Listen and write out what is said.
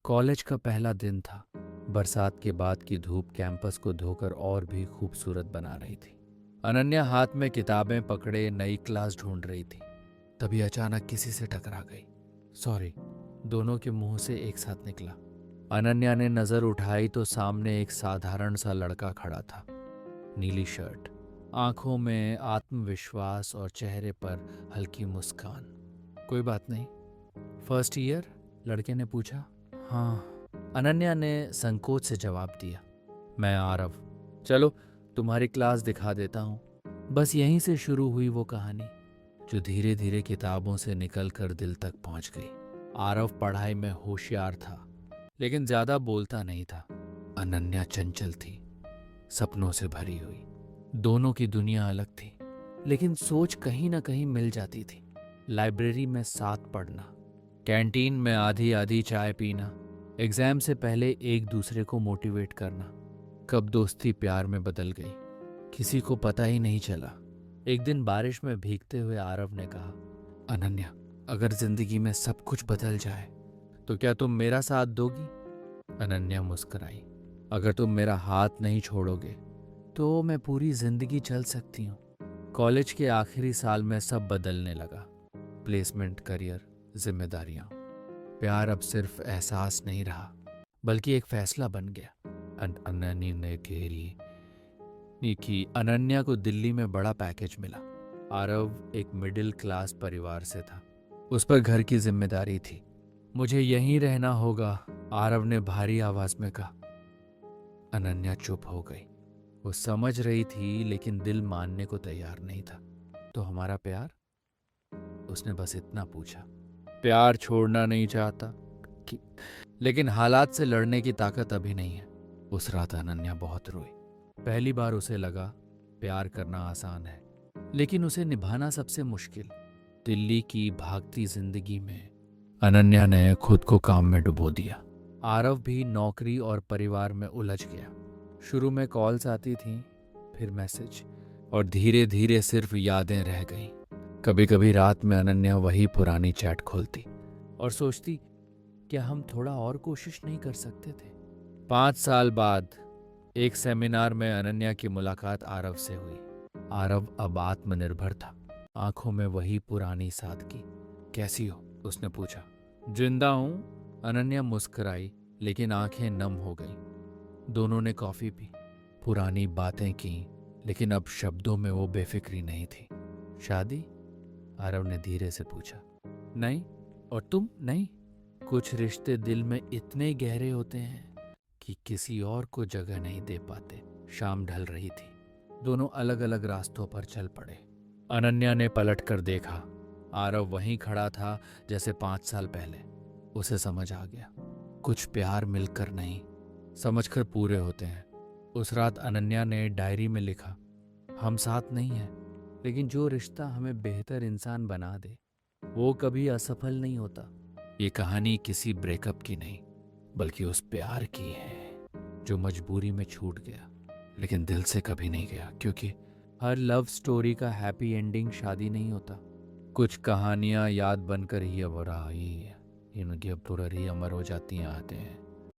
College का पहला दिन था। बरसात के बाद की धूप कैंपस को धोकर और भी खूबसूरत बना रही थी। अनन्या हाथ में किताबें पकड़े नई क्लास ढूंढ रही थी। तभी अचानक किसी से टकरा गई। सॉरी, दोनों के मुंह से एक साथ निकला। अनन्या ने नजर उठाई तो सामने एक साधारण सा लड़का खड़ा था। नीली शर्ट, आंखों में आत्मविश्वास और चेहरे पर हल्की मुस्कान। कोई बात नहीं। First year? लड़के ने पूछा। हाँ, अनन्या ने संकोच से जवाब दिया। मैं आरव। चलो तुम्हारी क्लास दिखा देता हूँ। बस यहीं से शुरू हुई वो कहानी जो धीरे धीरे किताबों से निकलकर दिल तक पहुंच गई। आरव पढ़ाई में होशियार था, लेकिन ज्यादा बोलता नहीं था। अनन्या चंचल थी, सपनों से भरी हुई। दोनों की दुनिया अलग थी, लेकिन सोच कहीं ना कहीं मिल जाती थी। लाइब्रेरी में साथ पढ़ना, कैंटीन में आधी आधी चाय पीना, एग्जाम से पहले एक दूसरे को मोटिवेट करना। कब दोस्ती प्यार में बदल गई, किसी को पता ही नहीं चला। एक दिन बारिश में भीगते हुए आरव ने कहा, अनन्या, अगर जिंदगी में सब कुछ बदल जाए तो क्या तुम मेरा साथ दोगी? अनन्या मुस्कुराई। अगर तुम मेरा हाथ नहीं छोड़ोगे तो मैं पूरी जिंदगी चल सकती हूँ। कॉलेज के आखिरी साल में सब बदलने लगा। प्लेसमेंट, करियर, जिम्मेदारियां। प्यार अब सिर्फ एहसास नहीं रहा, बल्कि एक फैसला बन गया। अनन्या ने अनन्या को दिल्ली में बड़ा पैकेज मिला। आरव एक मिडिल क्लास परिवार से था। उस पर घर की जिम्मेदारी थी। मुझे यहीं रहना होगा, आरव ने भारी आवाज में कहा। अनन्या चुप हो गई। वो समझ रही थी, लेकिन दिल मानने को तैयार नहीं था। तो हमारा प्यार? उसने बस इतना पूछा। प्यार छोड़ना नहीं चाहता कि, लेकिन हालात से लड़ने की ताकत अभी नहीं है। उस रात अनन्या बहुत रोई। पहली बार उसे लगा प्यार करना आसान है, लेकिन उसे निभाना सबसे मुश्किल। दिल्ली की भागती जिंदगी में अनन्या ने खुद को काम में डुबो दिया। आरव भी नौकरी और परिवार में उलझ गया। शुरू में कॉल्स आती थीं, फिर मैसेज, और धीरे धीरे सिर्फ यादें रह गईं। कभी कभी रात में अनन्या वही पुरानी चैट खोलती और सोचती, क्या हम थोड़ा और कोशिश नहीं कर सकते थे? 5 साल बाद एक सेमिनार में अनन्या की मुलाकात आरव से हुई। आरव अब आत्मनिर्भर था, आंखों में वही पुरानी सादगी। कैसी हो? उसने पूछा। जिंदा हूं, अनन्या मुस्कुराई, लेकिन आंखें नम हो गईं। दोनों ने कॉफी पी, पुरानी बातें की, लेकिन अब शब्दों में वो बेफिक्री नहीं थी। शादी? आरव ने धीरे से पूछा। नहीं। और तुम? नहीं। कुछ रिश्ते दिल में इतने गहरे होते हैं कि किसी और को जगह नहीं दे पाते। शाम ढल रही थी। दोनों अलग अलग रास्तों पर चल पड़े। अनन्या ने पलट कर देखा। आरव वहीं खड़ा था जैसे 5 साल पहले। उसे समझ आ गया, कुछ प्यार मिलकर नहीं, समझकर पूरे होते हैं। उस रात अनन्या ने डायरी में लिखा, हम साथ नहीं हैं, लेकिन जो रिश्ता हमें बेहतर इंसान बना दे वो कभी असफल नहीं होता। ये कहानी किसी ब्रेकअप की नहीं, बल्कि उस प्यार की है जो मजबूरी में छूट गया, लेकिन दिल से कभी नहीं गया। क्योंकि हर लव स्टोरी का हैप्पी एंडिंग शादी नहीं होता। कुछ कहानियां याद बनकर ही अब रही, इनकी अब ही अमर हो जाती हैं आते हैं।